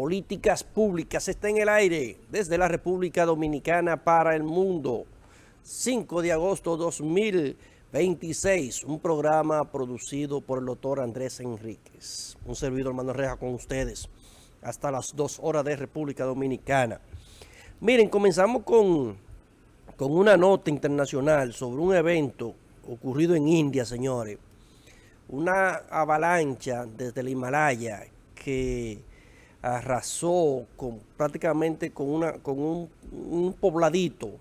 Políticas Públicas está en el aire desde la República Dominicana para el mundo. 5 de agosto 2026, un programa producido por el doctor Andrés Enríquez. Un servidor Manuel Reja con ustedes hasta las 2 horas de República Dominicana. Miren, comenzamos con una nota internacional sobre un evento ocurrido en India, señores. Una avalancha desde el Himalaya que arrasó prácticamente con un pobladito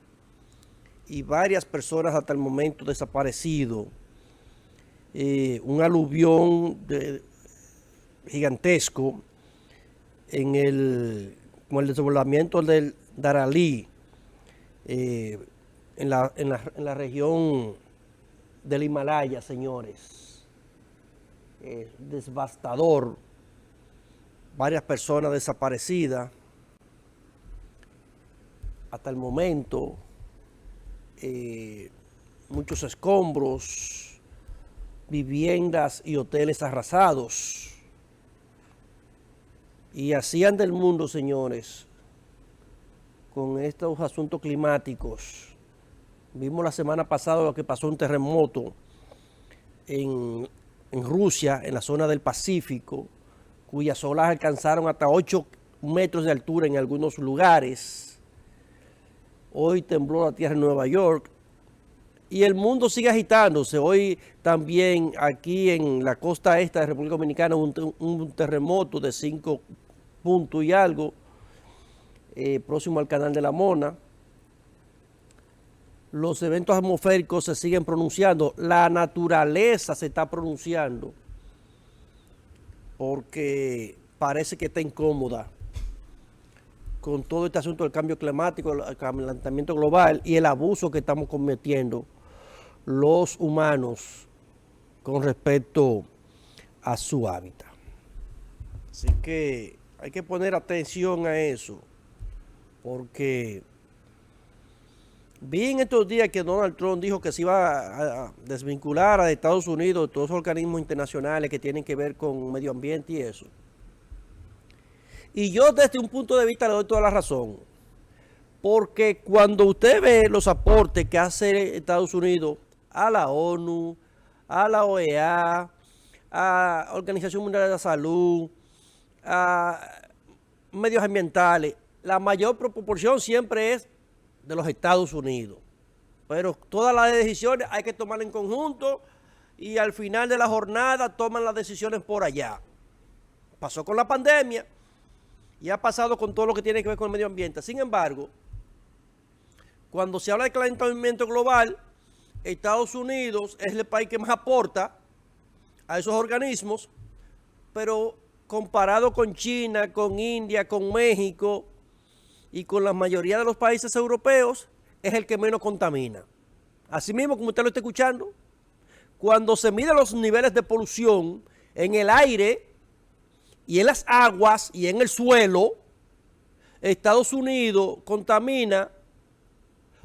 y varias personas hasta el momento desaparecido. Un aluvión gigantesco con el desdoblamiento del Darali en la región del Himalaya, señores. Devastador. Varias personas desaparecidas hasta el momento, muchos escombros, viviendas y hoteles arrasados. Y así anda el mundo, señores, con estos asuntos climáticos. Vimos la semana pasada lo que pasó, un terremoto en Rusia, en la zona del Pacífico, cuyas olas alcanzaron hasta 8 metros de altura en algunos lugares. Hoy tembló la tierra en Nueva York y el mundo sigue agitándose. Hoy también aquí en la costa este de República Dominicana un terremoto de 5 puntos y algo, próximo al Canal de la Mona. Los eventos atmosféricos se siguen pronunciando, la naturaleza se está pronunciando, porque parece que está incómoda con todo este asunto del cambio climático, el calentamiento global y el abuso que estamos cometiendo los humanos con respecto a su hábitat. Así que hay que poner atención a eso, porque vi en estos días que Donald Trump dijo que se iba a desvincular a Estados Unidos de todos los organismos internacionales que tienen que ver con medio ambiente y eso. Y yo desde un punto de vista le doy toda la razón. Porque cuando usted ve los aportes que hace Estados Unidos a la ONU, a la OEA, a la Organización Mundial de la Salud, a medios ambientales, la mayor proporción siempre es de los Estados Unidos. Pero todas las decisiones hay que tomarlas en conjunto y al final de la jornada toman las decisiones por allá. Pasó con la pandemia y ha pasado con todo lo que tiene que ver con el medio ambiente. Sin embargo, cuando se habla de calentamiento global, Estados Unidos es el país que más aporta a esos organismos, pero comparado con China, con India, con México y con la mayoría de los países europeos, es el que menos contamina. Así mismo, como usted lo está escuchando, cuando se miden los niveles de polución en el aire y en las aguas y en el suelo, Estados Unidos contamina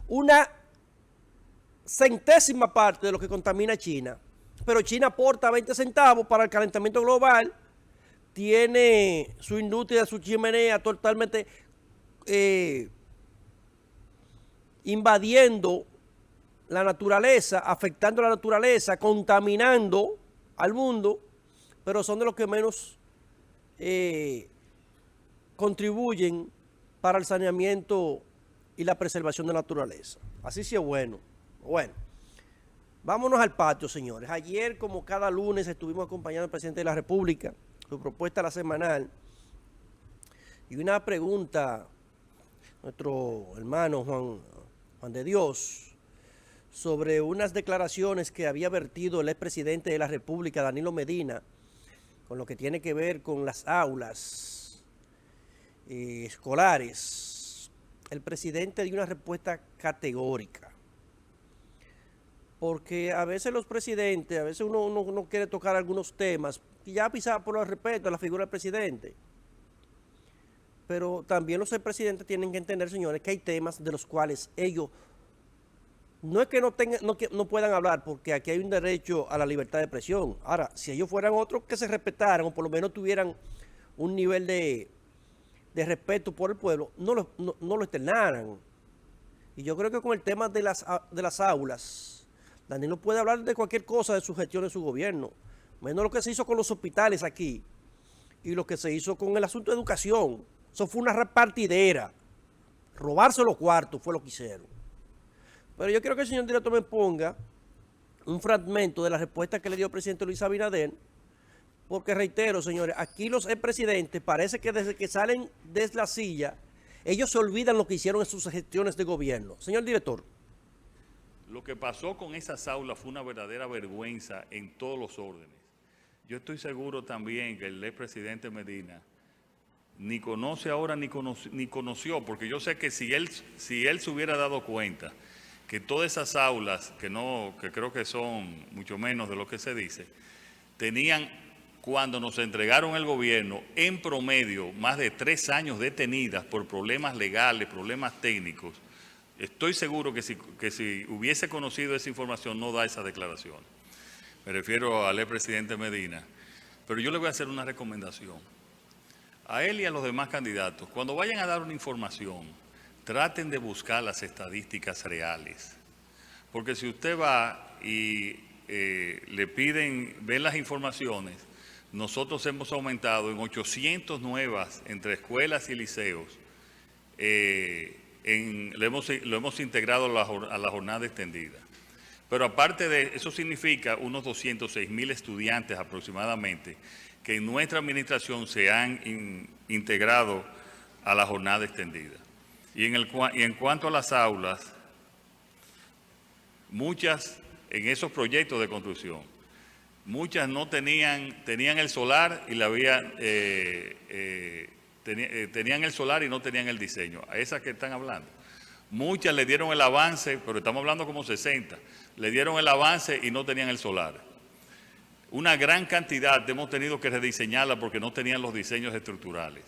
una centésima parte de lo que contamina China. Pero China aporta 20 centavos para el calentamiento global, tiene su industria, su chimenea totalmente invadiendo la naturaleza, afectando la naturaleza, contaminando al mundo, pero son de los que menos contribuyen para el saneamiento y la preservación de la naturaleza. Así sí es bueno. Bueno, vámonos al patio, señores. Ayer, como cada lunes, estuvimos acompañando al presidente de la República, su propuesta a la semanal, y una pregunta, nuestro hermano Juan de Dios, sobre unas declaraciones que había vertido el expresidente de la República, Danilo Medina, con lo que tiene que ver con las aulas escolares. El presidente dio una respuesta categórica, porque a veces los presidentes, a veces uno no quiere tocar algunos temas, y ya pisar por el respeto a la figura del presidente. Pero también los presidentes tienen que entender, señores, que hay temas de los cuales ellos no es que no puedan hablar, porque aquí hay un derecho a la libertad de expresión. Ahora, si ellos fueran otros que se respetaran o por lo menos tuvieran un nivel de de respeto por el pueblo, no lo externaran. Y yo creo que con el tema de las aulas, Danilo puede hablar de cualquier cosa de su gestión de su gobierno, menos lo que se hizo con los hospitales aquí y lo que se hizo con el asunto de educación. Eso fue una repartidera. Robarse los cuartos fue lo que hicieron. Pero yo quiero que el señor director me ponga un fragmento de la respuesta que le dio el presidente Luis Abinader, porque reitero, señores, aquí los expresidentes parece que desde que salen de la silla, ellos se olvidan lo que hicieron en sus gestiones de gobierno. Señor director. Lo que pasó con esas aulas fue una verdadera vergüenza en todos los órdenes. Yo estoy seguro también que el expresidente Medina ni conoce ahora ni conoció, porque yo sé que si él se hubiera dado cuenta que todas esas aulas, que creo que son mucho menos de lo que se dice, tenían, cuando nos entregaron el gobierno, en promedio, más de 3 años detenidas por problemas legales, problemas técnicos, estoy seguro que si hubiese conocido esa información no da esa declaración. Me refiero al expresidente Medina. Pero yo le voy a hacer una recomendación. A él y a los demás candidatos, cuando vayan a dar una información, traten de buscar las estadísticas reales. Porque si usted va y le piden ver las informaciones, nosotros hemos aumentado en 800 nuevas entre escuelas y liceos. Lo hemos integrado a la jornada extendida. Pero aparte de eso significa unos 206,000 estudiantes aproximadamente que en nuestra administración se han integrado a la jornada extendida. Y en cuanto a las aulas, muchas en esos proyectos de construcción, muchas no tenían el solar y tenían el solar y no tenían el diseño. A esas que están hablando. Muchas le dieron el avance, pero estamos hablando como 60, le dieron el avance y no tenían el solar. Una gran cantidad hemos tenido que rediseñarla porque no tenían los diseños estructurales.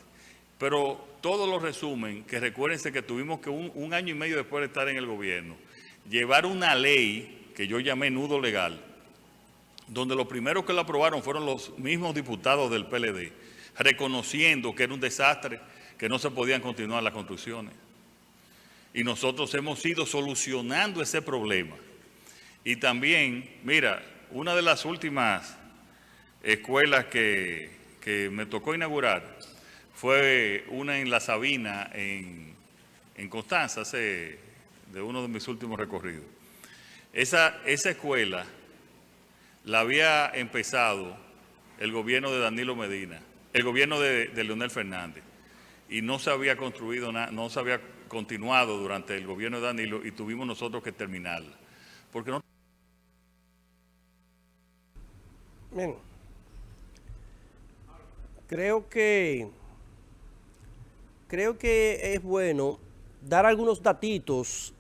Pero todos los resumen, que recuérdense que tuvimos que un año y medio después de estar en el gobierno, llevar una ley que yo llamé nudo legal, donde los primeros que la aprobaron fueron los mismos diputados del PLD, reconociendo que era un desastre, que no se podían continuar las construcciones. Y nosotros hemos ido solucionando ese problema. Y también, mira, una de las últimas escuelas que me tocó inaugurar fue una en La Sabina, en Constanza, de uno de mis últimos recorridos. Esa escuela la había empezado el gobierno de Danilo Medina, el gobierno de Leonel Fernández, y no se había construido nada, no se había continuado durante el gobierno de Danilo y tuvimos nosotros que terminarla. Porque no... Bien. Creo que es bueno dar algunos datitos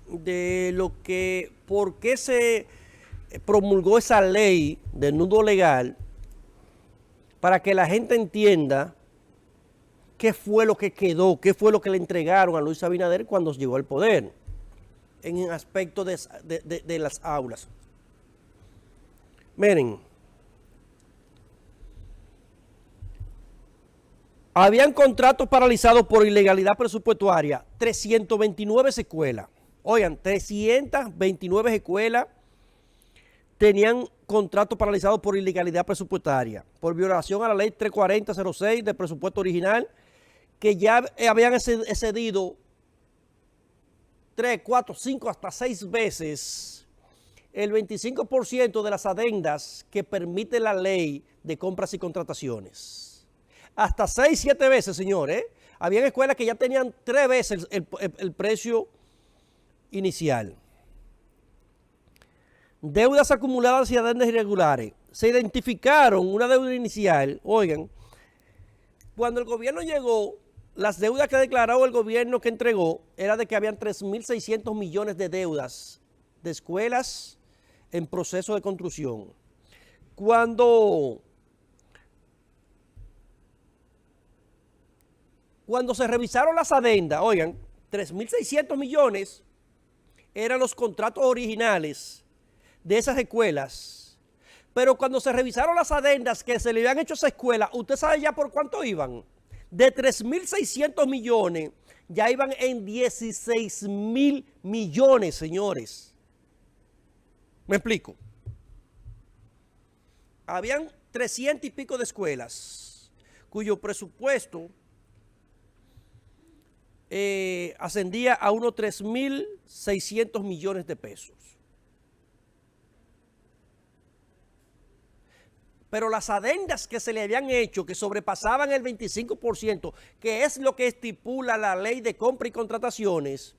de por qué se promulgó esa ley del nudo legal, para que la gente entienda qué fue lo que quedó, qué fue lo que le entregaron a Luis Abinader cuando llegó al poder, en el aspecto de las aulas. Miren, habían contratos paralizados por ilegalidad presupuestaria, 329 escuelas. Oigan, 329 escuelas tenían contratos paralizados por ilegalidad presupuestaria, por violación a la ley 34006 del presupuesto original, que ya habían excedido 3, 4, 5, hasta 6 veces el 25% de las adendas que permite la ley de compras y contrataciones. Hasta 6, 7 veces, señores. Habían escuelas que ya tenían 3 veces el precio inicial. Deudas acumuladas y adendas irregulares. Se identificaron una deuda inicial. Oigan, cuando el gobierno llegó, las deudas que declaró el gobierno que entregó era de que habían 3.600 millones de deudas de escuelas en proceso de construcción. Cuando se revisaron las adendas, oigan, 3.600 millones eran los contratos originales de esas escuelas. Pero cuando se revisaron las adendas que se le habían hecho a esa escuela, ¿usted sabe ya por cuánto iban? De 3.600 millones, ya iban en 16.000 millones, señores. ¿Me explico? Habían 300 y pico de escuelas cuyo presupuesto ascendía a unos 3.600 millones de pesos. Pero las adendas que se le habían hecho, que sobrepasaban el 25%, que es lo que estipula la ley de compra y contrataciones,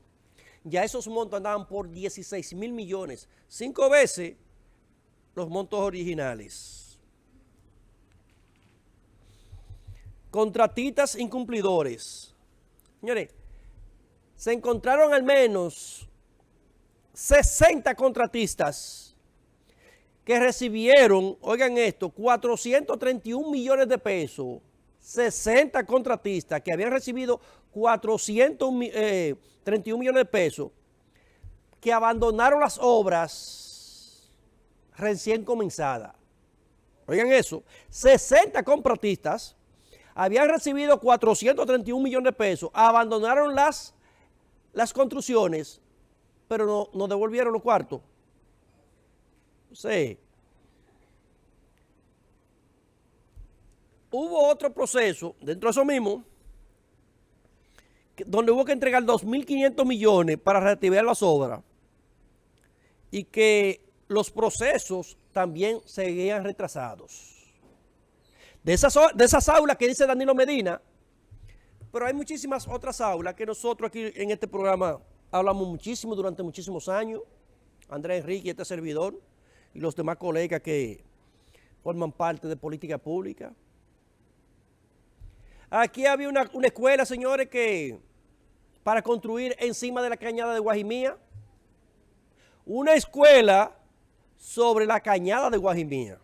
ya esos montos andaban por 16.000 millones, 5 veces los montos originales. Contratistas incumplidores. Señores, se encontraron al menos 60 contratistas que recibieron, oigan esto, 431 millones de pesos, 60 contratistas que habían recibido 431 millones de pesos, que abandonaron las obras recién comenzadas. Oigan eso, 60 contratistas habían recibido 431 millones de pesos, abandonaron las construcciones, pero no devolvieron los cuartos. Sí. Hubo otro proceso dentro de eso mismo, donde hubo que entregar 2.500 millones para reactivar las obras y que los procesos también seguían retrasados. De esas aulas que dice Danilo Medina, pero hay muchísimas otras aulas que nosotros aquí en este programa hablamos muchísimo durante muchísimos años, Andrés Enrique y este servidor, y los demás colegas que forman parte de política pública. Aquí había una escuela, señores, que para construir encima de la cañada de Guajimía, una escuela sobre la cañada de Guajimía.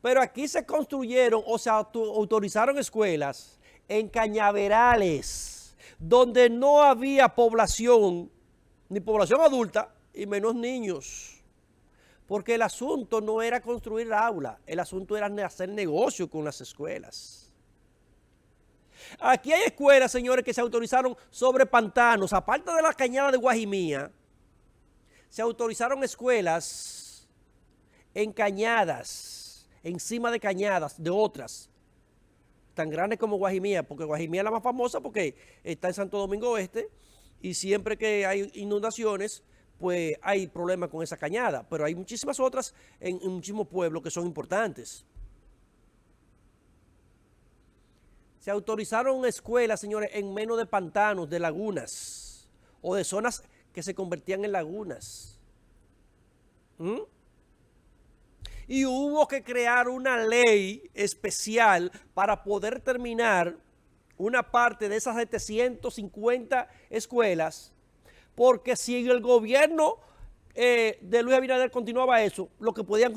Pero aquí se construyeron o se autorizaron escuelas en cañaverales, donde no había población, ni población adulta, y menos niños. Porque el asunto no era construir aulas, el asunto era hacer negocio con las escuelas. Aquí hay escuelas, señores, que se autorizaron sobre pantanos. Aparte de la cañada de Guajimía, se autorizaron escuelas en cañadas, encima de cañadas de otras, tan grandes como Guajimía, porque Guajimía es la más famosa porque está en Santo Domingo Oeste y siempre que hay inundaciones, pues hay problemas con esa cañada, pero hay muchísimas otras en muchísimos pueblos que son importantes. Se autorizaron escuelas, señores, en menos de pantanos, de lagunas, o de zonas que se convertían en lagunas. Y hubo que crear una ley especial para poder terminar una parte de esas 750 escuelas, porque si el gobierno de Luis Abinader continuaba eso, lo que podían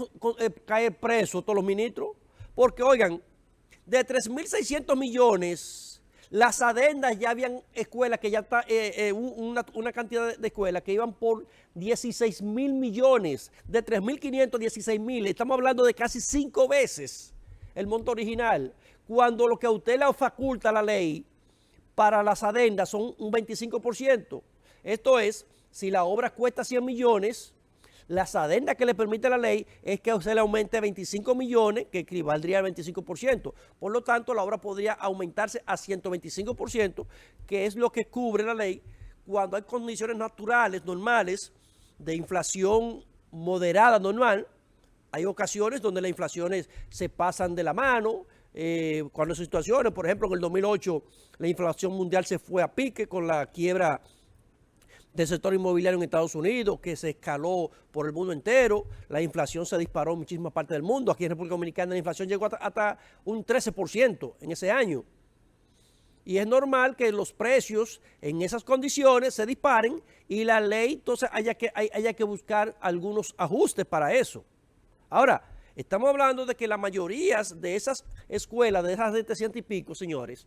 caer presos todos los ministros, porque oigan, de 3.600 millones, las adendas ya habían escuelas que ya está, una cantidad de escuelas que iban por 16.000 millones, de 3.500 a 16.000, estamos hablando de casi 5 veces el monto original, cuando lo que a usted le faculta la ley para las adendas son un 25%. Esto es, si la obra cuesta 100 millones, las adendas que le permite la ley es que a usted le aumente 25 millones, que equivaldría al 25%. Por lo tanto, la obra podría aumentarse a 125%, que es lo que cubre la ley cuando hay condiciones naturales, normales, de inflación moderada, normal. Hay ocasiones donde las inflaciones se pasan de la mano, cuando hay situaciones, por ejemplo, en el 2008 la inflación mundial se fue a pique con la quiebra del sector inmobiliario en Estados Unidos, que se escaló por el mundo entero, la inflación se disparó en muchísimas partes del mundo. Aquí en República Dominicana la inflación llegó hasta un 13% en ese año. Y es normal que los precios en esas condiciones se disparen y la ley entonces haya que buscar algunos ajustes para eso. Ahora, estamos hablando de que la mayoría de esas escuelas, de esas 700 y pico, señores,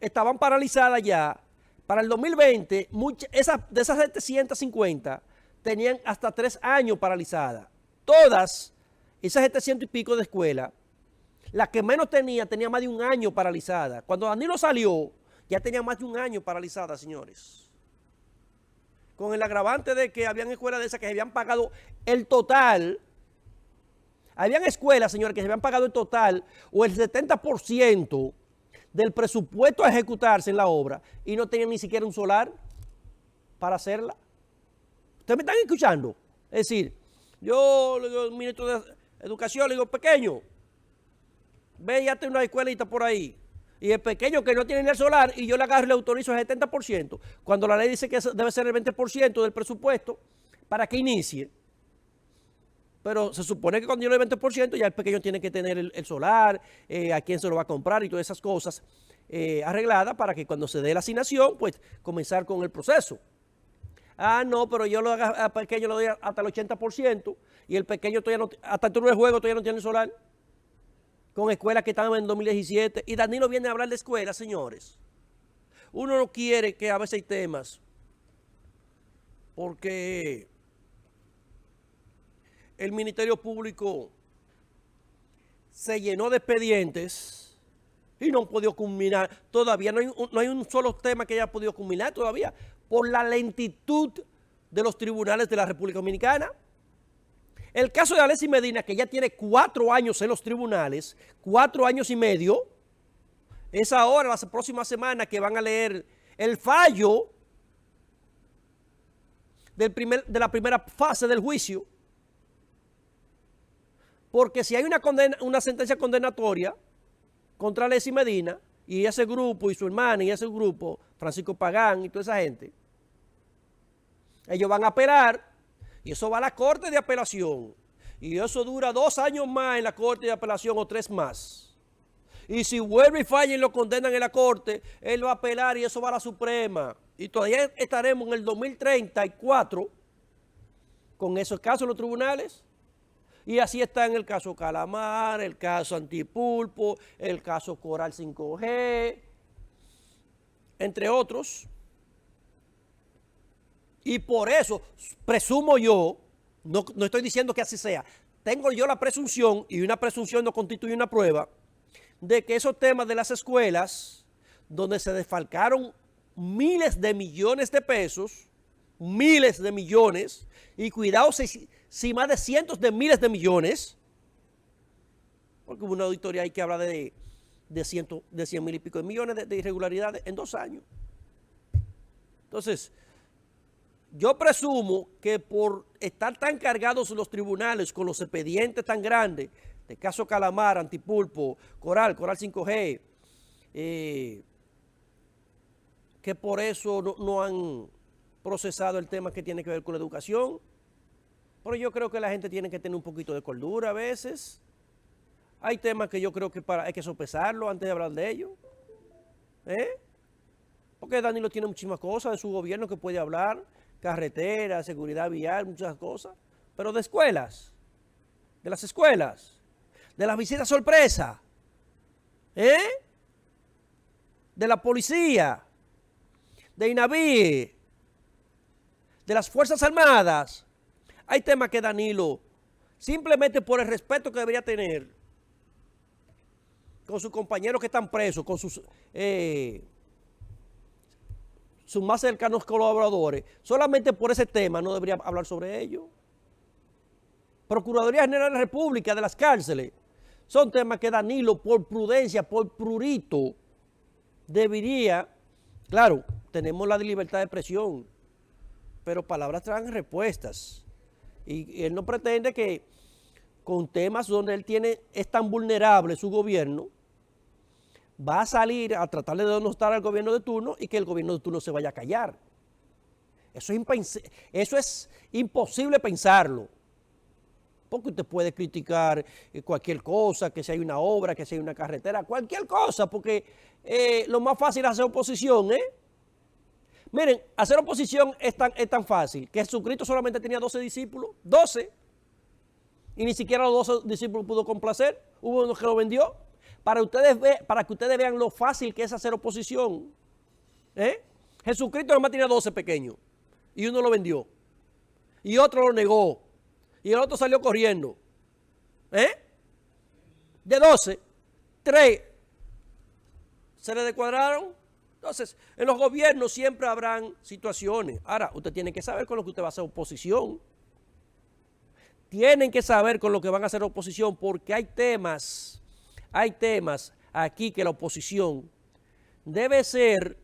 estaban paralizadas ya. Para el 2020, de esas 750 tenían hasta 3 años paralizadas. Todas esas 700 y pico de escuelas La que menos tenía más de un año paralizada. Cuando Danilo salió, ya tenía más de un año paralizada, señores. Con el agravante de que habían escuelas de esas que se habían pagado el total. Habían escuelas, señores, que se habían pagado el total o el 70% del presupuesto a ejecutarse en la obra y no tenían ni siquiera un solar para hacerla. ¿Ustedes me están escuchando? Es decir, yo le digo al ministro de Educación, le digo, pequeño, ve y hazte una escuelita por ahí. Y el pequeño que no tiene ni el solar, y yo le agarro y le autorizo el 70%, cuando la ley dice que debe ser el 20% del presupuesto para que inicie. Pero se supone que cuando yo le doy el 20%, ya el pequeño tiene que tener el solar, a quién se lo va a comprar y todas esas cosas arregladas para que cuando se dé la asignación, pues comenzar con el proceso. Ah, no, pero yo al pequeño lo doy hasta el 80% y el pequeño todavía no, hasta el turno de juego todavía no tiene solar. Con escuelas que estaban en 2017. Y Danilo viene a hablar de escuelas, señores. Uno no quiere que a veces hay temas porque el Ministerio Público se llenó de expedientes y no han podido culminar. Todavía no hay un solo tema que haya podido culminar todavía por la lentitud de los tribunales de la República Dominicana. El caso de Alexis Medina, que ya tiene 4 años en los tribunales, 4 años y medio, es ahora, la próxima semana, que van a leer el fallo de la primera fase del juicio. Porque si hay una sentencia condenatoria contra Alexis Medina y ese grupo y su hermana y ese grupo, Francisco Pagán y toda esa gente, ellos van a apelar y eso va a la Corte de Apelación. Y eso dura 2 años más en la Corte de Apelación o 3 más. Y si vuelve y falla y lo condenan en la Corte, él va a apelar y eso va a la Suprema. Y todavía estaremos en el 2034 con esos casos en los tribunales. Y así está en el caso Calamar, el caso Antipulpo, el caso Coral 5G, entre otros. Y por eso, presumo yo, no estoy diciendo que así sea, tengo yo la presunción, y una presunción no constituye una prueba, de que esos temas de las escuelas, donde se desfalcaron miles de millones de pesos, miles de millones, y cuidado si más de cientos de miles de millones, porque hubo una auditoría ahí que habla de 100 mil y pico de millones de irregularidades en 2 años. Entonces, yo presumo que por estar tan cargados los tribunales con los expedientes tan grandes, de caso Calamar, Antipulpo, Coral 5G, que por eso no han procesado el tema que tiene que ver con la educación. Pero yo creo que la gente tiene que tener un poquito de cordura a veces. Hay temas que yo creo que hay que sopesarlo antes de hablar de ellos. Porque Danilo tiene muchísimas cosas de su gobierno que puede hablar. Carretera, seguridad vial, muchas cosas. Pero de escuelas, de las escuelas, de las visitas sorpresa, de la policía, de INAVI, de las Fuerzas Armadas. Hay temas que Danilo, simplemente por el respeto que debería tener con sus compañeros que están presos, con sus más cercanos colaboradores, solamente por ese tema no debería hablar sobre ello. Procuraduría General de la República, de las cárceles, son temas que Danilo, por prudencia, por prurito, debería, claro, tenemos la libertad de expresión, pero palabras traen respuestas. Y él no pretende que con temas donde él es tan vulnerable su gobierno, va a salir a tratar de denostar al gobierno de turno y que el gobierno de turno se vaya a callar. Eso es imposible pensarlo. Porque usted puede criticar cualquier cosa, que si hay una obra, que si hay una carretera, cualquier cosa, porque lo más fácil es hacer oposición, Miren, hacer oposición es tan fácil, que Jesucristo solamente tenía 12 discípulos, 12, y ni siquiera los 12 discípulos pudo complacer, hubo uno que lo vendió. Para que ustedes vean lo fácil que es hacer oposición. Jesucristo nomás tenía 12 pequeños y uno lo vendió y otro lo negó y el otro salió corriendo. De 12. 3 se le descuadraron. Entonces, en los gobiernos siempre habrán situaciones. Ahora, usted tiene que saber con lo que usted va a hacer oposición. Tienen que saber con lo que van a hacer oposición, porque hay temas aquí que la oposición debe ser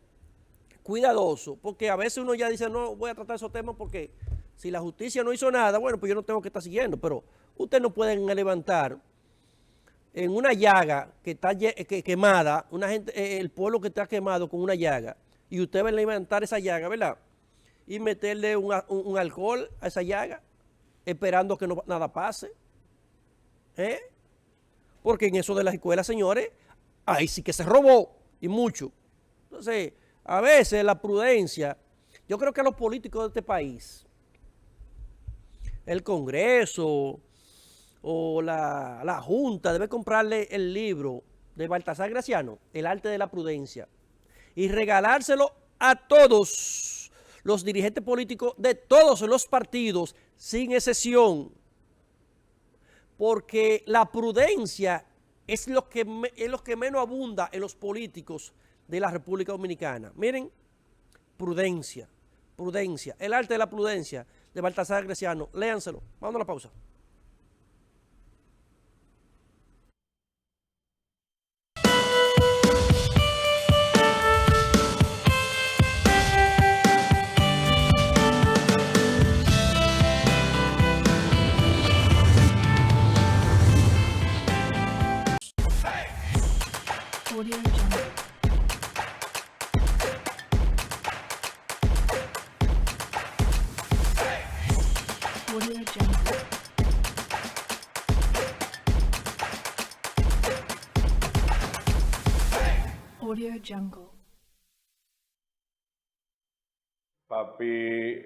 cuidadoso, porque a veces uno ya dice, no voy a tratar esos temas porque si la justicia no hizo nada, bueno, pues yo no tengo que estar siguiendo, pero ustedes no pueden levantar en una llaga que está quemada, el pueblo que está quemado con una llaga, y usted va a levantar esa llaga, ¿verdad? Y meterle un alcohol a esa llaga, esperando que nada pase. Porque en eso de las escuelas, señores, ahí sí que se robó, y mucho. Entonces, a veces la prudencia, yo creo que los políticos de este país, el Congreso o la Junta, debe comprarle el libro de Baltasar Graciano, El arte de la prudencia, y regalárselo a todos los dirigentes políticos de todos los partidos, sin excepción, porque la prudencia es lo que menos abunda en los políticos de la República Dominicana. Miren, prudencia, el arte de la prudencia de Baltasar Graciano, léanselo. Vamos a la pausa. Audio Jungle. Audio Jungle. Audio Jungle. Papi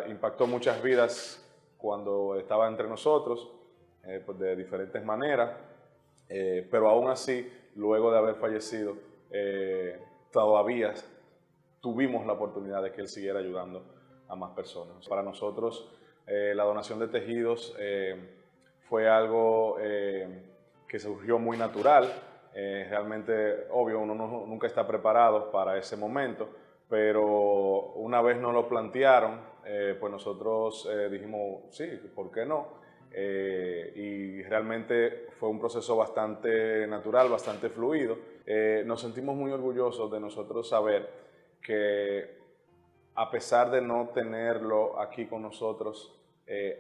impactó muchas vidas cuando estaba entre nosotros, pues de diferentes maneras, pero aún así, luego de haber fallecido, todavía tuvimos la oportunidad de que él siguiera ayudando a más personas. Para nosotros, la donación de tejidos fue algo que surgió muy natural. Realmente, obvio, uno nunca está preparado para ese momento, pero una vez nos lo plantearon, pues nosotros dijimos, sí, ¿por qué no? Y realmente fue un proceso bastante natural, bastante fluido. Nos sentimos muy orgullosos de nosotros saber que a pesar de no tenerlo aquí con nosotros,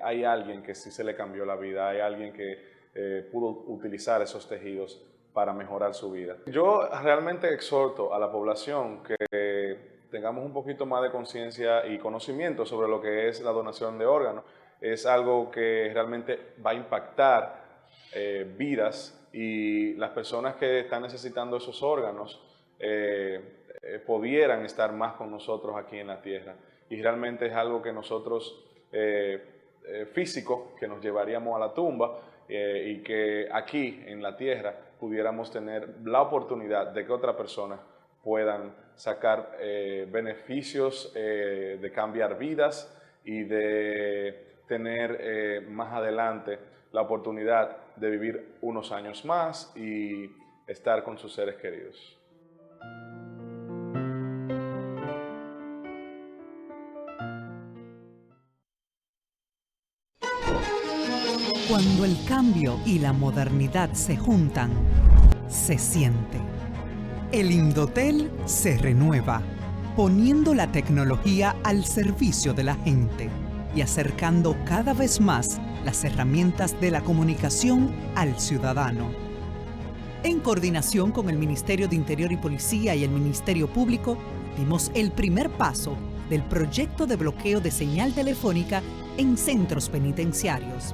hay alguien que sí se le cambió la vida, hay alguien que pudo utilizar esos tejidos para mejorar su vida. Yo realmente exhorto a la población que tengamos un poquito más de conciencia y conocimiento sobre lo que es la donación de órganos. Es algo que realmente va a impactar vidas, y las personas que están necesitando esos órganos pudieran estar más con nosotros aquí en la tierra. Y realmente es algo que nosotros, físico, que nos llevaríamos a la tumba, y que aquí en la tierra pudiéramos tener la oportunidad de que otras personas puedan sacar beneficios de cambiar vidas y de tener más adelante la oportunidad de vivir unos años más y estar con sus seres queridos. Cuando el cambio y la modernidad se juntan, se siente. El Indotel se renueva, poniendo la tecnología al servicio de la gente y acercando cada vez más las herramientas de la comunicación al ciudadano. En coordinación con el Ministerio de Interior y Policía y el Ministerio Público, dimos el primer paso del proyecto de bloqueo de señal telefónica en centros penitenciarios.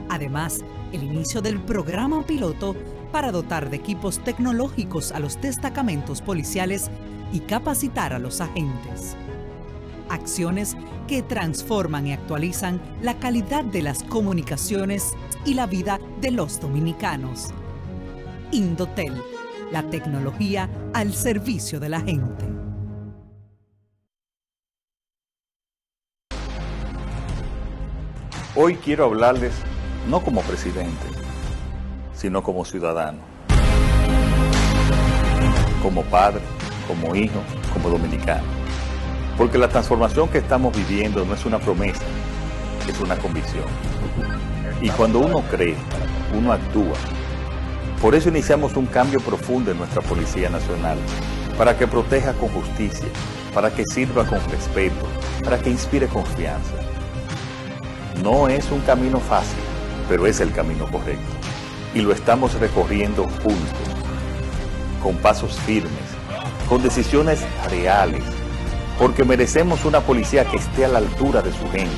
Además, el inicio del programa piloto para dotar de equipos tecnológicos a los destacamentos policiales y capacitar a los agentes. Acciones que transforman y actualizan la calidad de las comunicaciones y la vida de los dominicanos. Indotel, la tecnología al servicio de la gente. Hoy quiero hablarles no como presidente, sino como ciudadano. como padre, como hijo, como dominicano. Porque la transformación que estamos viviendo no es una promesa, es una convicción. Y cuando uno cree, uno actúa. Por eso iniciamos un cambio profundo en nuestra Policía Nacional, para que proteja con justicia, para que sirva con respeto, para que inspire confianza. No es un camino fácil, pero es el camino correcto. Y lo estamos recorriendo juntos, con pasos firmes, con decisiones reales, porque merecemos una policía que esté a la altura de su gente.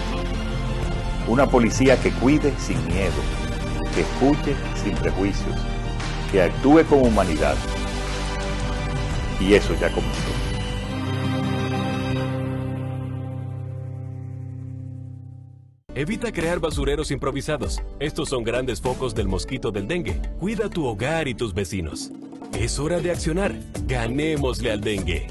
Una policía que cuide sin miedo, que escuche sin prejuicios, que actúe con humanidad. Y eso ya comenzó. Evita crear basureros improvisados. Estos son grandes focos del mosquito del dengue. Cuida tu hogar y tus vecinos. Es hora de accionar. Ganémosle al dengue.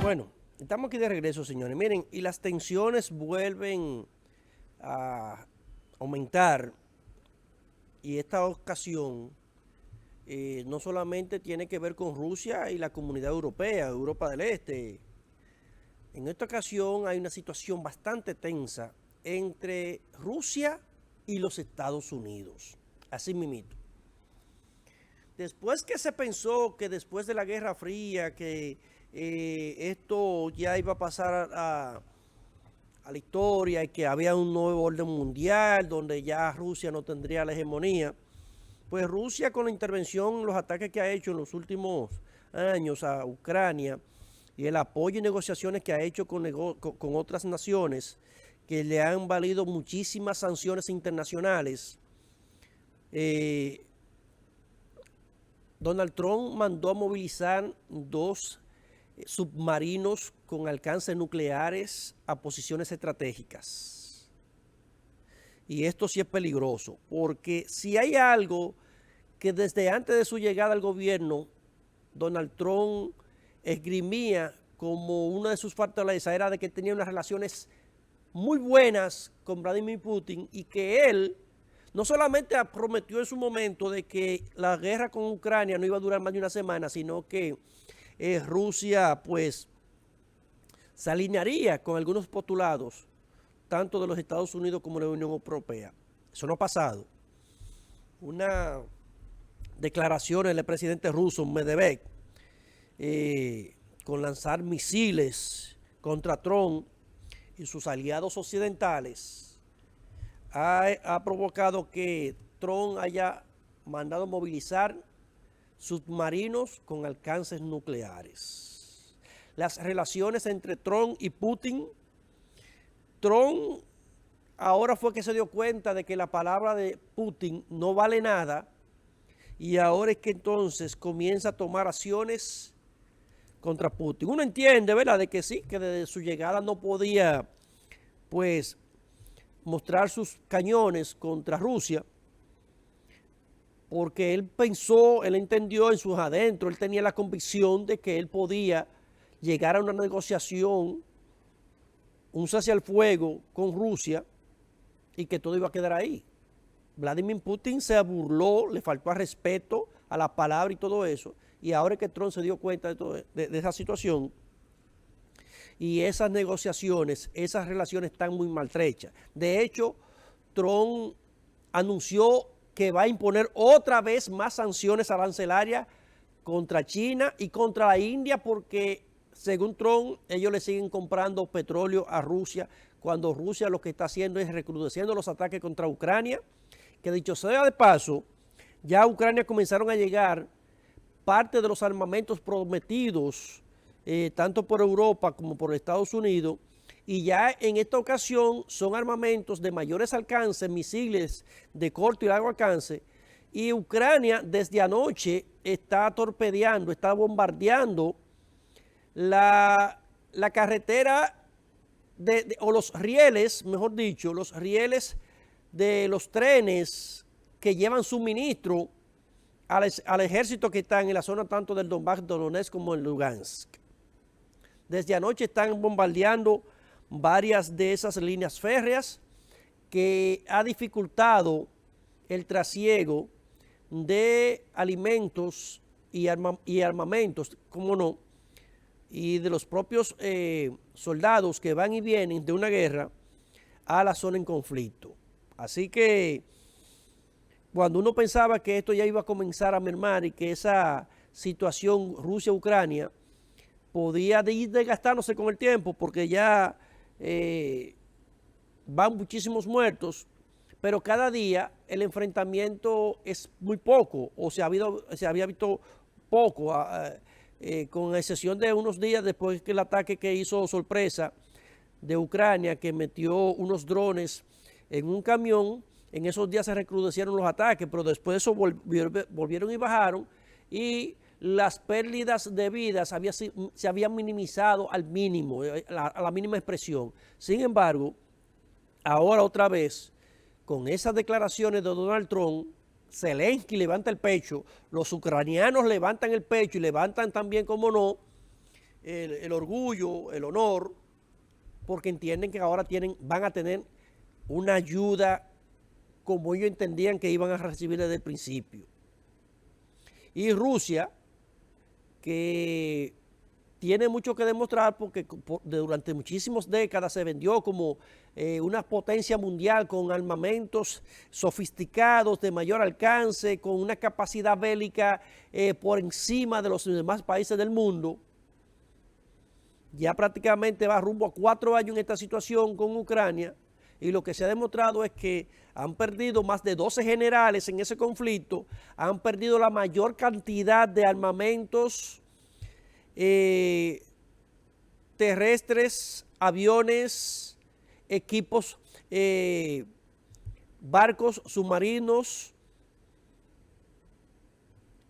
Bueno, estamos aquí de regreso, señores. Miren, y las tensiones vuelven a aumentar. Y esta ocasión no solamente tiene que ver con Rusia y la comunidad europea, Europa del Este. En esta ocasión hay una situación bastante tensa entre Rusia y los Estados Unidos. Así mismito. Después que se pensó que después de la Guerra Fría, que esto ya iba a pasar a la historia y que había un nuevo orden mundial donde ya Rusia no tendría la hegemonía, pues Rusia, con la intervención, los ataques que ha hecho en los últimos años a Ucrania y el apoyo y negociaciones que ha hecho con otras naciones que le han valido muchísimas sanciones internacionales, Donald Trump mandó a movilizar 2 submarinos con alcances nucleares a posiciones estratégicas. Y esto sí es peligroso, porque si hay algo que desde antes de su llegada al gobierno, Donald Trump esgrimía como una de sus fortalezas, era de que tenía unas relaciones muy buenas con Vladimir Putin, y que él no solamente prometió en su momento de que la guerra con Ucrania no iba a durar más de una semana, sino que Rusia pues se alinearía con algunos postulados, tanto de los Estados Unidos como de la Unión Europea. Eso no ha pasado. Una declaración del presidente ruso, Medvedev, con lanzar misiles contra Trump y sus aliados occidentales, ha provocado que Trump haya mandado movilizar submarinos con alcances nucleares. Las relaciones entre Trump y Putin, Trump ahora fue que se dio cuenta de que la palabra de Putin no vale nada, y ahora es que entonces comienza a tomar acciones contra Putin. Uno entiende, ¿verdad?, de que sí, que desde su llegada no podía, pues, mostrar sus cañones contra Rusia, porque él pensó, él entendió en sus adentros, él tenía la convicción de que él podía llegar a una negociación, un cese al fuego con Rusia, y que todo iba a quedar ahí. Vladimir Putin se burló, le faltó al respeto a la palabra y todo eso, y ahora es que Trump se dio cuenta de esa situación, y esas negociaciones, esas relaciones están muy maltrechas. De hecho, Trump anunció que va a imponer otra vez más sanciones arancelarias contra China y contra la India, porque según Trump, ellos le siguen comprando petróleo a Rusia, cuando Rusia lo que está haciendo es recrudeciendo los ataques contra Ucrania, que dicho sea de paso, ya a Ucrania comenzaron a llegar parte de los armamentos prometidos, tanto por Europa como por Estados Unidos, y ya en esta ocasión son armamentos de mayores alcances, misiles de corto y largo alcance, y Ucrania desde anoche está torpedeando, está bombardeando la carretera o los rieles, mejor dicho, los rieles de los trenes que llevan suministro al ejército que está en la zona tanto del Donbass, Donetsk como en Lugansk. Desde anoche están bombardeando varias de esas líneas férreas que ha dificultado el trasiego de alimentos y armamentos, cómo no, y de los propios soldados que van y vienen de una guerra a la zona en conflicto. Así que cuando uno pensaba que esto ya iba a comenzar a mermar y que esa situación Rusia-Ucrania podía ir desgastándose con el tiempo, porque ya van muchísimos muertos, pero cada día el enfrentamiento es muy poco, o se había visto poco, con excepción de unos días después que el ataque que hizo sorpresa de Ucrania, que metió unos drones en un camión. En esos días se recrudecieron los ataques, pero después de eso volvieron y bajaron, y las pérdidas de vidas se habían minimizado al mínimo, a la mínima expresión. Sin embargo, ahora otra vez, con esas declaraciones de Donald Trump, Zelensky levanta el pecho, los ucranianos levantan el pecho y levantan también, como no, el orgullo, el honor, porque entienden que ahora van a tener una ayuda como ellos entendían que iban a recibir desde el principio. Y Rusia, que tiene mucho que demostrar porque durante muchísimas décadas se vendió como una potencia mundial con armamentos sofisticados de mayor alcance, con una capacidad bélica por encima de los demás países del mundo. Ya prácticamente va rumbo a 4 años en esta situación con Ucrania, y lo que se ha demostrado es que han perdido más de 12 generales en ese conflicto, han perdido la mayor cantidad de armamentos terrestres, aviones, equipos, barcos, submarinos.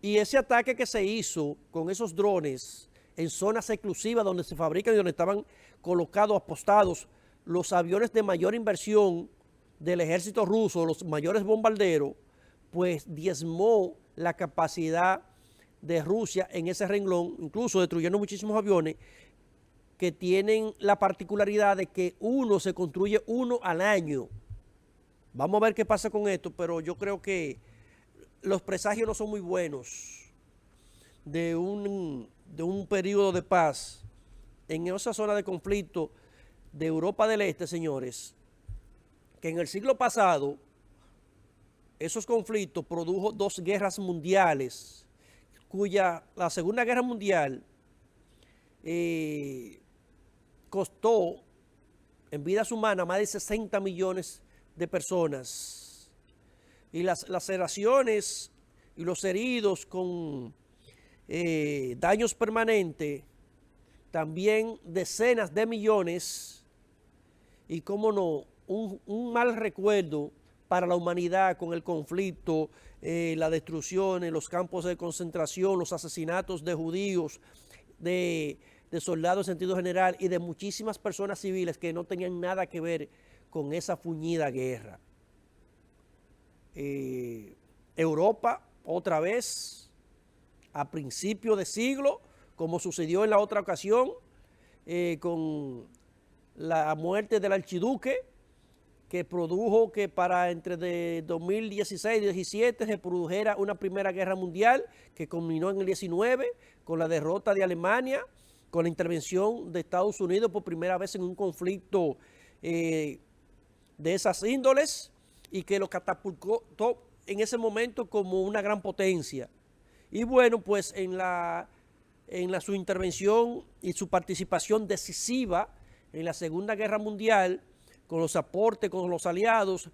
Y ese ataque que se hizo con esos drones en zonas exclusivas donde se fabrican y donde estaban colocados, apostados los aviones de mayor inversión del ejército ruso, los mayores bombarderos, pues diezmó la capacidad de Rusia en ese renglón, incluso destruyendo muchísimos aviones que tienen la particularidad de que se construye uno al año. Vamos a ver qué pasa con esto, pero yo creo que los presagios no son muy buenos de un periodo de paz en esa zona de conflicto de Europa del Este, señores, que en el siglo pasado esos conflictos produjo 2 guerras mundiales, la Segunda Guerra Mundial costó en vidas humanas más de 60 millones de personas, y las laceraciones y los heridos con daños permanentes, también decenas de millones. Y cómo no, un mal recuerdo para la humanidad con el conflicto, la destrucción, los campos de concentración, los asesinatos de judíos, de soldados en sentido general y de muchísimas personas civiles que no tenían nada que ver con esa fuñida guerra. Europa, otra vez, a principio de siglo, como sucedió en la otra ocasión, con la muerte del archiduque, que produjo que para entre 2016 y 2017 se produjera una primera guerra mundial que culminó en el 19 con la derrota de Alemania, con la intervención de Estados Unidos por primera vez en un conflicto de esas índoles, y que lo catapultó en ese momento como una gran potencia. Y bueno, pues en su intervención y su participación decisiva en la Segunda Guerra Mundial, con los aportes, con los aliados,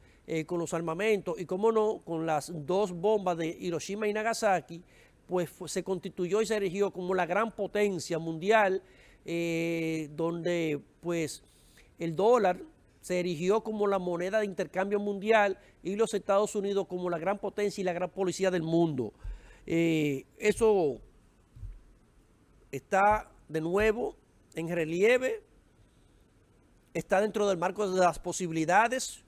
con los armamentos y, cómo no, con las 2 bombas de Hiroshima y Nagasaki, pues se constituyó y se erigió como la gran potencia mundial, donde pues el dólar se erigió como la moneda de intercambio mundial y los Estados Unidos como la gran potencia y la gran policía del mundo. Eso está de nuevo en relieve, está dentro del marco de las posibilidades.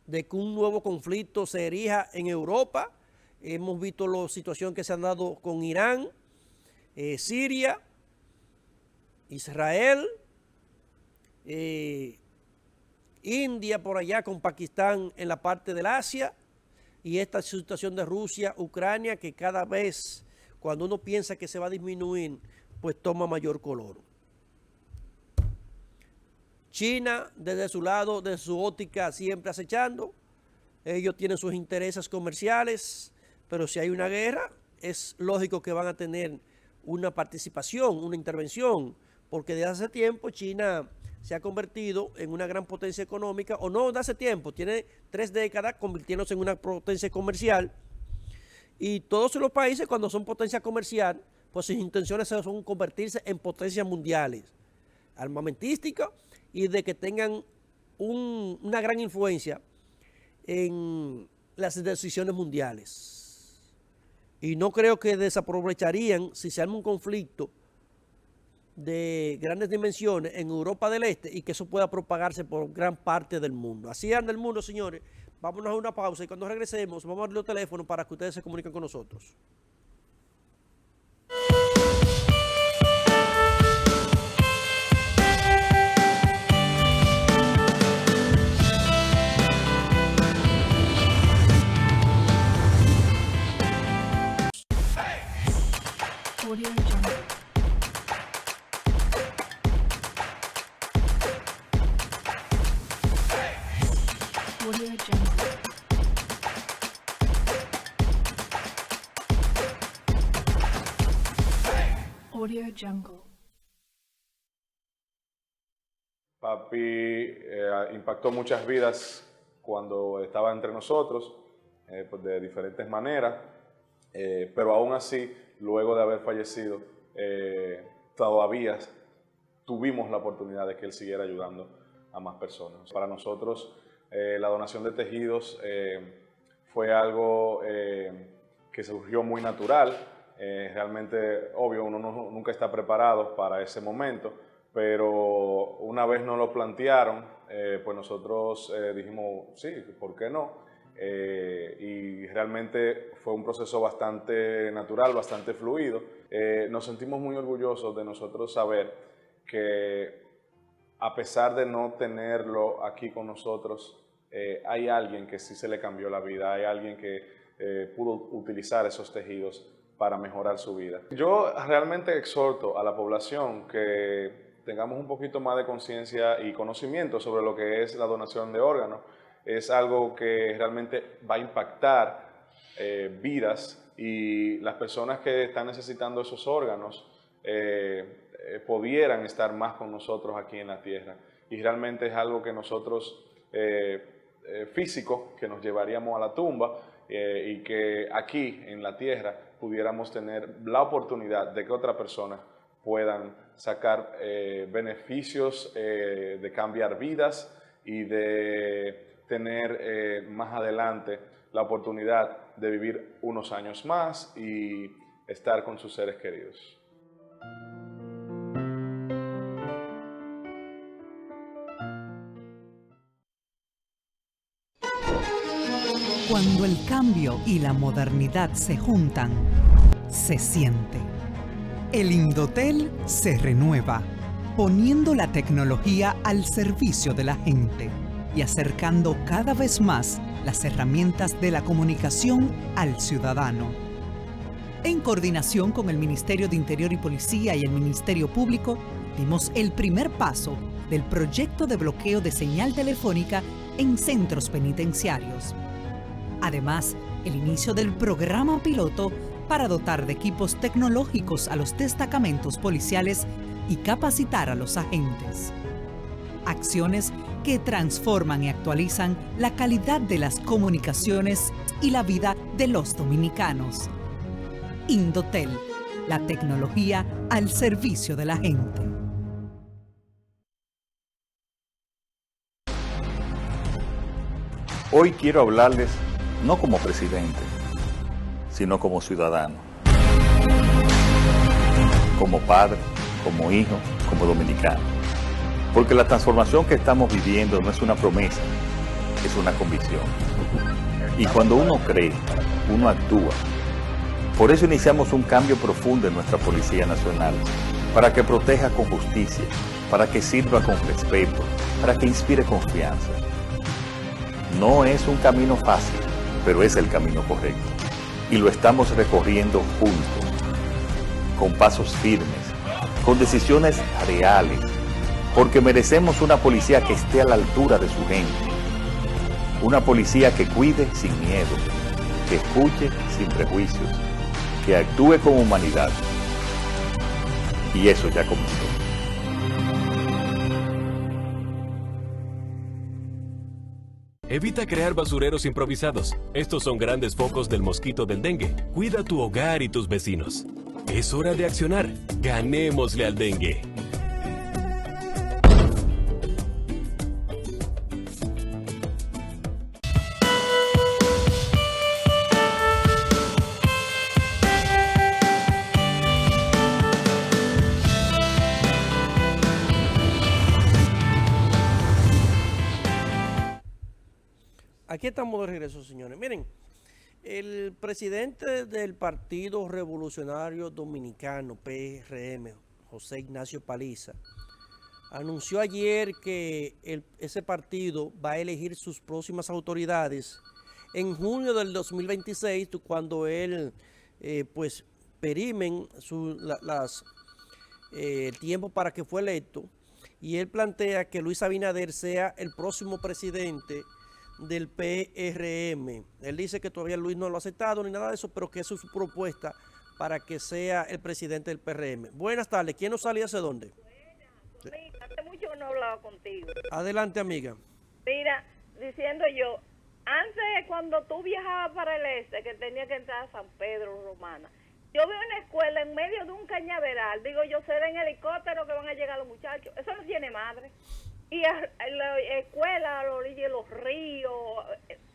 de que un nuevo conflicto se erija en Europa. Hemos visto la situación que se han dado con Irán, Siria, Israel, India por allá con Pakistán en la parte del Asia, y esta situación de Rusia, Ucrania, que cada vez cuando uno piensa que se va a disminuir, pues toma mayor color. China, desde su lado, desde su óptica, siempre acechando. Ellos tienen sus intereses comerciales, pero si hay una guerra, es lógico que van a tener una participación, una intervención, porque desde hace tiempo China se ha convertido en una gran potencia económica, o no de hace tiempo, tiene 3 décadas convirtiéndose en una potencia comercial, y todos los países cuando son potencia comercial, pues sus intenciones son convertirse en potencias mundiales, armamentísticas, y de que tengan una gran influencia en las decisiones mundiales. Y no creo que desaprovecharían si se arma un conflicto de grandes dimensiones en Europa del Este y que eso pueda propagarse por gran parte del mundo. Así anda el mundo, señores. Vámonos a una pausa y cuando regresemos vamos a abrir los teléfonos para que ustedes se comuniquen con nosotros. Audio Jungle. Audio Jungle. Audio Jungle. Papi impactó muchas vidas cuando estaba entre nosotros, pues de diferentes maneras, pero aún así, luego de haber fallecido, todavía tuvimos la oportunidad de que él siguiera ayudando a más personas. Para nosotros, la donación de tejidos fue algo que surgió muy natural. Realmente, obvio, uno nunca está preparado para ese momento, pero una vez nos lo plantearon, pues nosotros dijimos, sí, ¿por qué no? Y realmente fue un proceso bastante natural, bastante fluido. Nos sentimos muy orgullosos de nosotros saber que a pesar de no tenerlo aquí con nosotros, hay alguien que sí se le cambió la vida, hay alguien que pudo utilizar esos tejidos para mejorar su vida. Yo realmente exhorto a la población que tengamos un poquito más de conciencia y conocimiento sobre lo que es la donación de órganos. Es algo que realmente va a impactar vidas, y las personas que están necesitando esos órganos pudieran estar más con nosotros aquí en la tierra. Y realmente es algo que nosotros, físico, que nos llevaríamos a la tumba, y que aquí en la tierra pudiéramos tener la oportunidad de que otras personas puedan sacar beneficios de cambiar vidas y de tener más adelante la oportunidad de vivir unos años más y estar con sus seres queridos. Cuando el cambio y la modernidad se juntan, se siente. El Indotel se renueva, poniendo la tecnología al servicio de la gente y acercando cada vez más las herramientas de la comunicación al ciudadano. En coordinación con el Ministerio de Interior y Policía y el Ministerio Público, dimos el primer paso del proyecto de bloqueo de señal telefónica en centros penitenciarios. Además, el inicio del programa piloto para dotar de equipos tecnológicos a los destacamentos policiales y capacitar a los agentes. Acciones que transforman y actualizan la calidad de las comunicaciones y la vida de los dominicanos. Indotel, la tecnología al servicio de la gente. Hoy quiero hablarles no como presidente, sino como ciudadano, como padre, como hijo, como dominicano. Porque la transformación que estamos viviendo no es una promesa, es una convicción. Y cuando uno cree, uno actúa. Por eso iniciamos un cambio profundo en nuestra Policía Nacional, para que proteja con justicia, para que sirva con respeto, para que inspire confianza. No es un camino fácil, pero es el camino correcto. Y lo estamos recorriendo juntos, con pasos firmes, con decisiones reales, porque merecemos una policía que esté a la altura de su gente. Una policía que cuide sin miedo, que escuche sin prejuicios, que actúe con humanidad. Y eso ya comenzó. Evita crear basureros improvisados. Estos son grandes focos del mosquito del dengue. Cuida tu hogar y tus vecinos. Es hora de accionar. Ganémosle al dengue. Aquí estamos de regreso, señores. Miren, el presidente del Partido Revolucionario Dominicano, PRM, José Ignacio Paliza, anunció ayer que ese partido va a elegir sus próximas autoridades en junio del 2026, cuando él, pues, perimen el tiempo para que fue electo, y él plantea que Luis Abinader sea el próximo presidente del PRM. Él dice que todavía Luis no lo ha aceptado ni nada de eso, pero que esa es su propuesta para que sea el presidente del PRM. Buenas tardes. ¿Quién nos sale hace dónde? Mira, hace mucho que no he hablado contigo. Adelante, amiga. Mira, diciendo yo, antes cuando tú viajabas para el este, que tenía que entrar a San Pedro, Romana, yo veo una escuela en medio de un cañaveral, digo yo, será en helicóptero que van a llegar los muchachos. Eso no tiene madre. Y la escuela a la orilla de los ríos,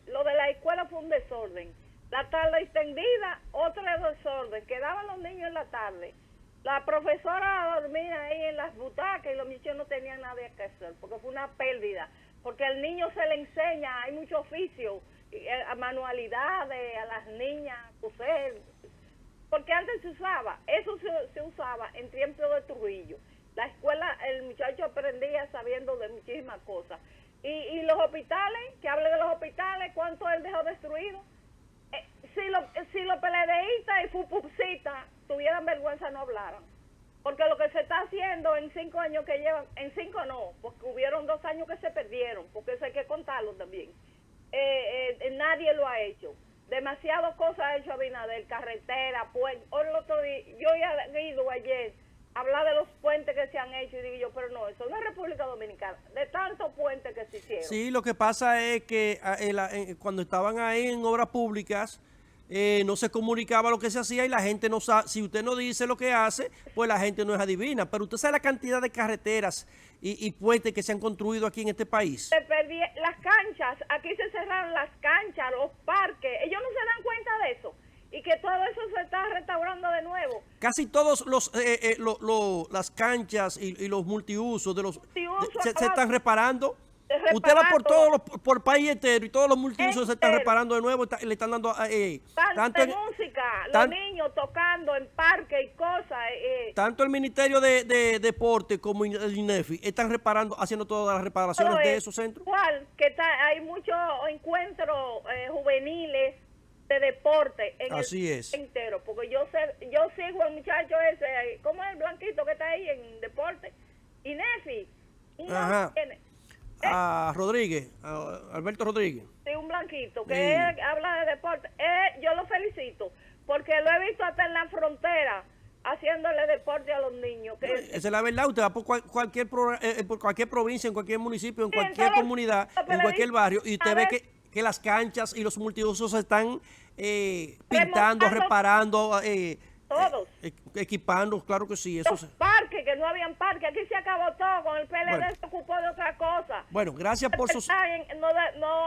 lo de la escuela fue un desorden. La tarde extendida, otro desorden. Quedaban los niños en la tarde. La profesora dormía ahí en las butacas y los muchachos no tenían nada que hacer, porque fue una pérdida. Porque al niño se le enseña, hay mucho oficio, a manualidades, a las niñas, coser. Porque antes se usaba, eso se usaba en tiempo de Trujillo. La escuela, el muchacho aprendía sabiendo de muchísimas cosas. Y los hospitales, que hable de los hospitales, ¿cuánto él dejó destruido? Si los PLDistas y FUPUCistas tuvieran vergüenza, no hablaran. Porque lo que se está haciendo en 5 años que llevan, en 5 no, porque hubieron 2 años que se perdieron, porque eso hay que contarlo también. Nadie lo ha hecho. Demasiadas cosas ha hecho Abinader, carretera, puente. Yo he ido ayer hablar de los puentes que se han hecho y digo yo, pero no, eso no es República Dominicana, de tantos puentes que se hicieron. Sí, lo que pasa es que cuando estaban ahí en obras públicas, no se comunicaba lo que se hacía y la gente no sabe. Si usted no dice lo que hace, pues la gente no es adivina. Pero usted sabe la cantidad de carreteras y puentes que se han construido aquí en este país. Se perdí las canchas, aquí se cerraron las canchas, los parques, ellos no se dan cuenta de eso. Y que todo eso se está restaurando de nuevo. Casi todos las canchas y los multiusos se están reparando. Usted va por país entero y todos los multiusos se están reparando de nuevo, le están dando tanto música, los niños tocando en parques y cosas. Tanto el Ministerio de Deporte como el INEFI están haciendo todas las reparaciones de esos centros. ¿Cuál? Que hay muchos encuentros juveniles de deporte en Así el es. entero, porque yo sigo al muchacho ese, ¿cómo es el blanquito que está ahí en deporte? INEFI. Ajá. A Rodríguez, a Alberto Rodríguez. Sí, un blanquito que él habla de deporte. Yo lo felicito, porque lo he visto hasta en la frontera haciéndole deporte a los niños. Esa es la verdad. Usted va por cualquier provincia, en cualquier municipio, en cualquier comunidad, en cualquier barrio, y usted ve que las canchas y los multiusos se están pintando, reparando, todos. Equipando, claro que sí. Los parques, que no habían parques, aquí se acabó todo, con el PLD se ocupó de otra cosa. Bueno, gracias por su... No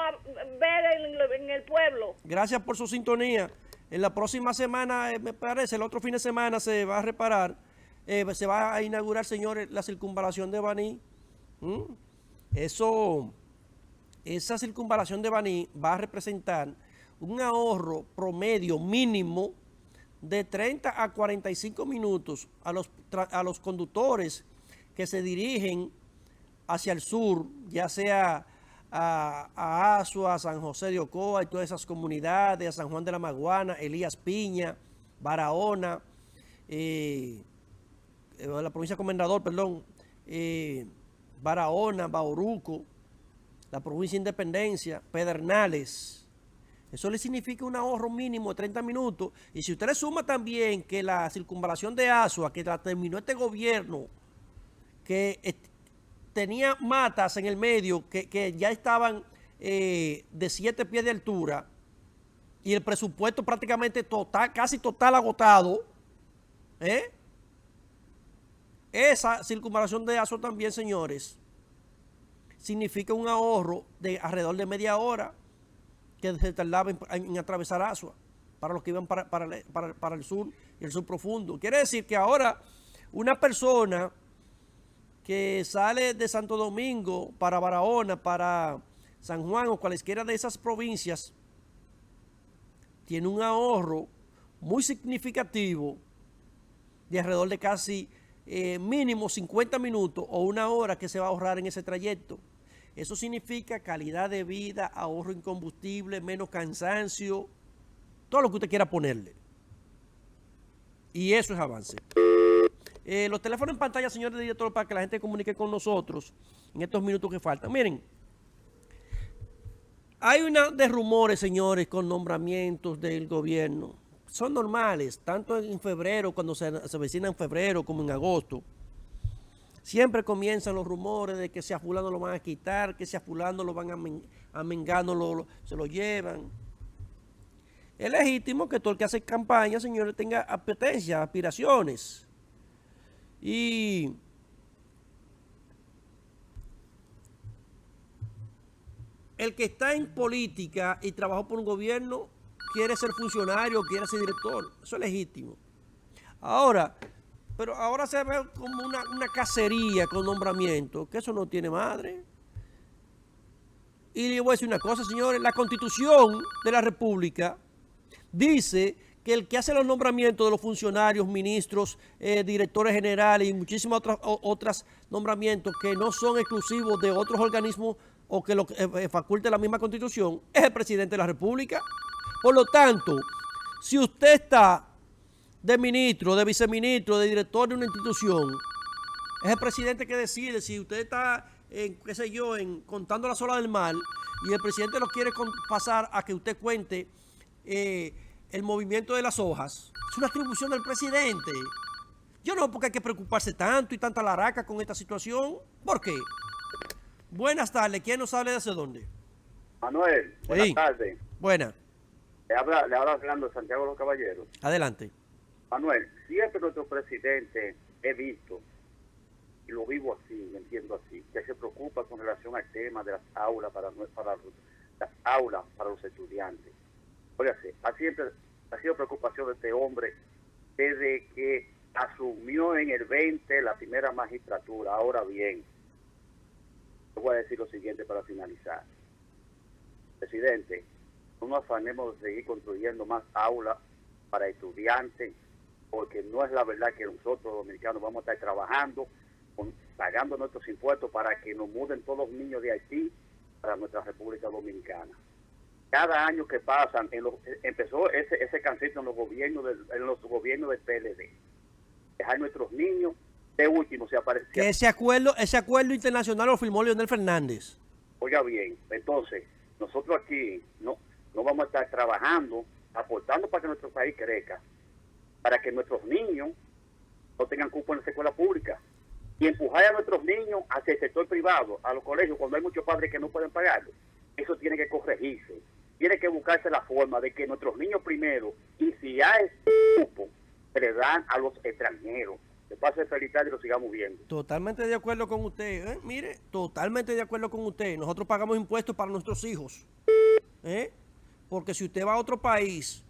ver en el pueblo. Gracias por su sintonía. En la próxima semana, me parece, el otro fin de semana se va a reparar, se va a inaugurar, señores, la circunvalación de Baní. Eso esa circunvalación de Baní va a representar un ahorro promedio mínimo de 30 a 45 minutos a los conductores que se dirigen hacia el sur, ya sea a Azua, a San José de Ocoa y todas esas comunidades, a San Juan de la Maguana, Elías Piña, Barahona, la provincia de Comendador, perdón, Barahona, Bauruco, la provincia de Independencia, Pedernales. Eso le significa un ahorro mínimo de 30 minutos. Y si usted le suma también que la circunvalación de Azua, que la terminó este gobierno, que tenía matas en el medio que ya estaban de 7 pies de altura, y el presupuesto prácticamente total, casi total agotado, esa circunvalación de Azua también, señores, significa un ahorro de alrededor de media hora que se tardaba en atravesar Azua para los que iban para el sur y el sur profundo. Quiere decir que ahora una persona que sale de Santo Domingo para Barahona, para San Juan o cualesquiera de esas provincias, tiene un ahorro muy significativo de alrededor de casi mínimo 50 minutos o una hora que se va a ahorrar en ese trayecto. Eso significa calidad de vida, ahorro en combustible, menos cansancio, todo lo que usted quiera ponerle. Y eso es avance. Los teléfonos en pantalla, señor director, para que la gente comunique con nosotros en estos minutos que faltan. Miren, hay una de rumores, señores, con nombramientos del gobierno. Son normales, tanto en febrero, cuando se avecina en febrero, como en agosto. Siempre comienzan los rumores de que si a fulano lo van a quitar, que si a fulano lo van a mengano, se lo llevan. Es legítimo que todo el que hace campaña, señores, tenga apetencias, aspiraciones. Y el que está en política y trabajó por un gobierno quiere ser funcionario, quiere ser director. Eso es legítimo. Pero ahora se ve como una cacería con nombramiento, que eso no tiene madre. Y le voy a decir una cosa, señores, la Constitución de la República dice que el que hace los nombramientos de los funcionarios, ministros, directores generales y muchísimas otras nombramientos que no son exclusivos de otros organismos o que lo faculte la misma Constitución, es el presidente de la República. Por lo tanto, si usted está de ministro, de viceministro, de director de una institución, es el presidente que decide. Si usted está, qué sé yo, contando las olas del mar y el presidente lo quiere pasar a que usted cuente el movimiento de las hojas, es una atribución del presidente. Yo no, porque hay que preocuparse tanto y tanta laraca con esta situación. ¿Por qué? Buenas tardes. ¿Quién nos habla desde dónde? Manuel, buenas tardes. Buenas. Le habla Fernando de Santiago de los Caballeros. Adelante. Manuel, siempre nuestro presidente he visto, y lo vivo así, lo entiendo así, que se preocupa con relación al tema de las aulas para los estudiantes. Óigase, ha sido preocupación de este hombre desde que asumió en el 20 la primera magistratura. Ahora bien, yo voy a decir lo siguiente para finalizar. Presidente, no nos afanemos de seguir construyendo más aulas para estudiantes, porque no es la verdad que nosotros los dominicanos vamos a estar trabajando, pagando nuestros impuestos para que nos muden todos los niños de Haití para nuestra República Dominicana. Cada año que pasan, empezó ese cancito en los gobiernos del PLD. Dejar nuestros niños, de último se apareció. Que ese acuerdo internacional lo firmó Leonel Fernández. Oiga bien, entonces, nosotros aquí no vamos a estar trabajando, aportando para que nuestro país crezca, para que nuestros niños no tengan cupo en la escuela pública, y empujar a nuestros niños hacia el sector privado, a los colegios, cuando hay muchos padres que no pueden pagarlo. Eso tiene que corregirse. Tiene que buscarse la forma de que nuestros niños primero, y si hay cupo, se le dan a los extranjeros. Que pase feliz tarde y lo sigamos viendo. Totalmente de acuerdo con usted. Mire, totalmente de acuerdo con usted. Nosotros pagamos impuestos para nuestros hijos. Porque si usted va a otro país,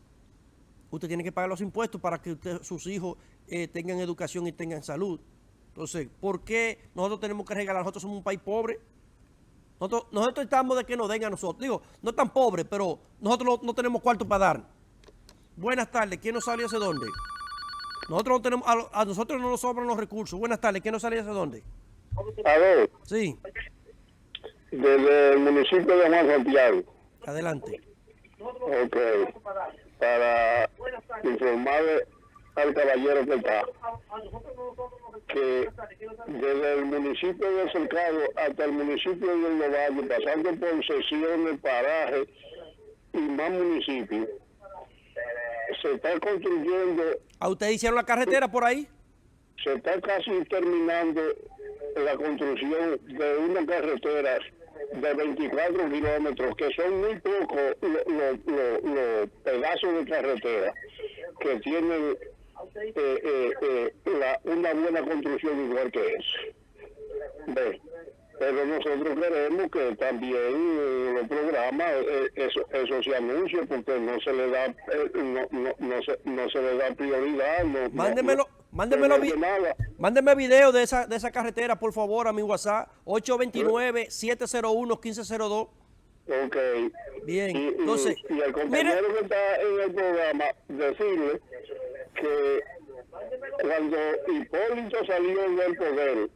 usted tiene que pagar los impuestos para que sus hijos tengan educación y tengan salud. Entonces, ¿por qué nosotros tenemos que regalar? Nosotros somos un país pobre. Nosotros estamos de que nos den a nosotros. Digo, no tan pobres, pero nosotros no tenemos cuarto para dar. Buenas tardes, ¿quién nos sale hacia dónde? Nosotros no tenemos, a nosotros no nos sobran los recursos. Buenas tardes, ¿quién nos sale hacia dónde? A ver, Sí, desde el municipio de Juan Santiago, adelante. ok, para informarle al caballero que está, que desde el municipio de Cercado hasta el municipio de Los Valles, pasando por sesiones, parajes y más municipios, se está construyendo, ¿A ustedes hicieron la carretera por ahí? se está casi terminando la construcción de una carretera de 24 kilómetros, que son muy pocos los pedazos de carretera que tienen una buena construcción igual que esa. ¿Ve? Pero nosotros queremos que también los programas, eso se anuncie, porque no se le da no se le da prioridad. Mándeme video de esa carretera, por favor, a mi WhatsApp, 829-701-1502. Ok. Bien, entonces, y el compañero que está en el programa, decirle que cuando Hipólito salió del poder,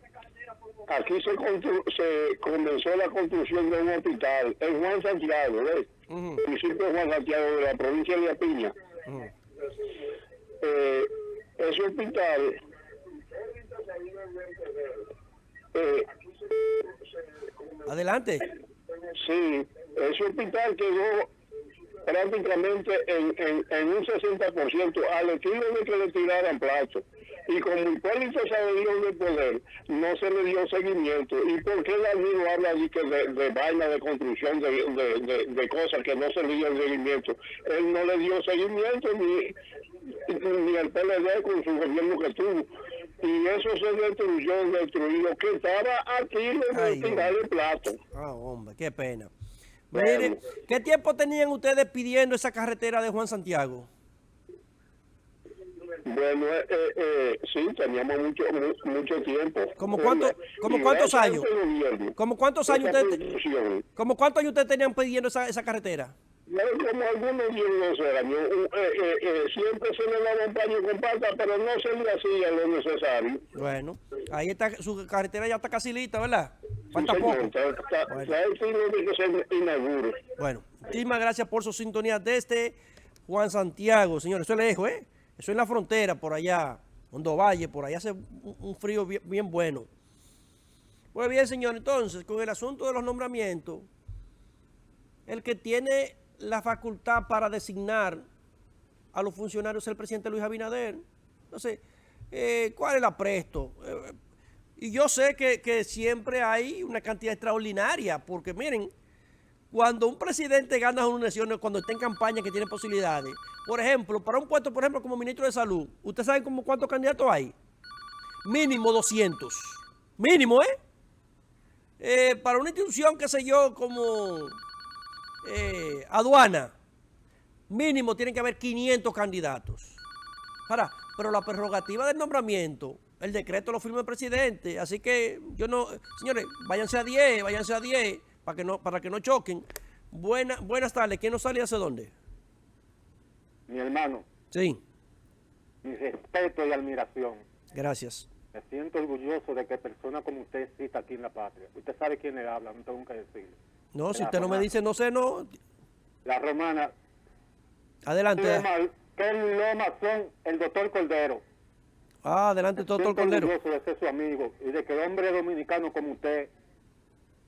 aquí se comenzó la construcción de un hospital en Juan Santiago, ¿ves? Municipio de Juan Santiago, de la provincia de Apiña. Ese hospital adelante. sí, ese hospital quedó prácticamente en un 60% al estilo de que le tiraran platos. Y como Hipólito salió del poder, no se le dio seguimiento. ¿Y por qué Danilo habla de vaina de construcción, de cosas que no se le dio seguimiento? Él no le dio seguimiento ni el PLD con su gobierno que tuvo. Y eso se destruyó, que estaba aquí de tirarle plato. Ah, hombre, qué pena. Mire, ¿qué tiempo tenían ustedes pidiendo esa carretera de Juan Santiago? Bueno, sí, teníamos mucho tiempo. ¿Cómo cuántos años? ¿Cómo cuántos años ustedes tenían pidiendo esa carretera? Bueno, como algunos 10 o 12 años, siempre se le daba un paño con pata, pero no se le hacía lo necesario. Bueno, ahí está, su carretera ya está casi lista, ¿verdad? Falta Sí, poco. señor, está el signo de que se inaugure. Bueno, muchísimas gracias por su sintonía desde Juan Santiago, señores. Eso es lejos, ¿eh? Eso es la frontera, por allá, Hondo Valle, por allá hace un frío bien bueno. Pues bien, señor, entonces, con el asunto de los nombramientos, el que tiene la facultad para designar a los funcionarios es el presidente Luis Abinader. Entonces, ¿cuál es el apresto? Y yo sé que siempre hay una cantidad extraordinaria, porque miren, cuando un presidente gana una elección, cuando está en campaña que tiene posibilidades, por ejemplo, para un puesto, por ejemplo, como ministro de Salud, ¿usted sabe cuántos candidatos hay? Mínimo 200. Mínimo, ¿eh? Para una institución, qué sé yo, como aduana, mínimo tienen que haber 500 candidatos. Ahora, pero la prerrogativa del nombramiento, el decreto lo firma el presidente, así que yo no, señores, váyanse a 10, para que no choquen. Buenas tardes, ¿quién nos sale hacia dónde? Mi hermano, Sí, mi respeto y admiración. gracias. Me siento orgulloso de que personas como usted exista aquí en la patria. Usted sabe quién le habla, no tengo que decirle. No, si usted no me dice, no sé, no. La romana. Adelante. Que Loma son el doctor Cordero. Adelante, doctor Cordero. Orgulloso de ser su amigo y de que hombres dominicanos como usted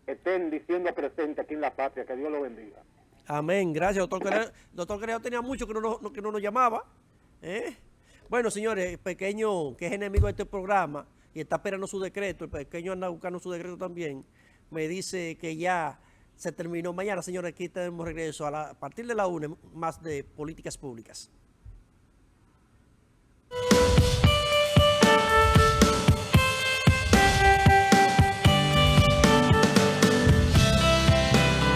estén diciendo presente aquí en la patria. Que Dios lo bendiga. Amén, gracias, doctor Cordero. Doctor Cordero tenía mucho que no nos llamaba. Bueno, señores, el pequeño, que es enemigo de este programa y está esperando su decreto, el pequeño anda buscando su decreto también, me dice que ya se terminó. Mañana, señores, aquí tenemos regreso a partir de la 1, más de políticas públicas.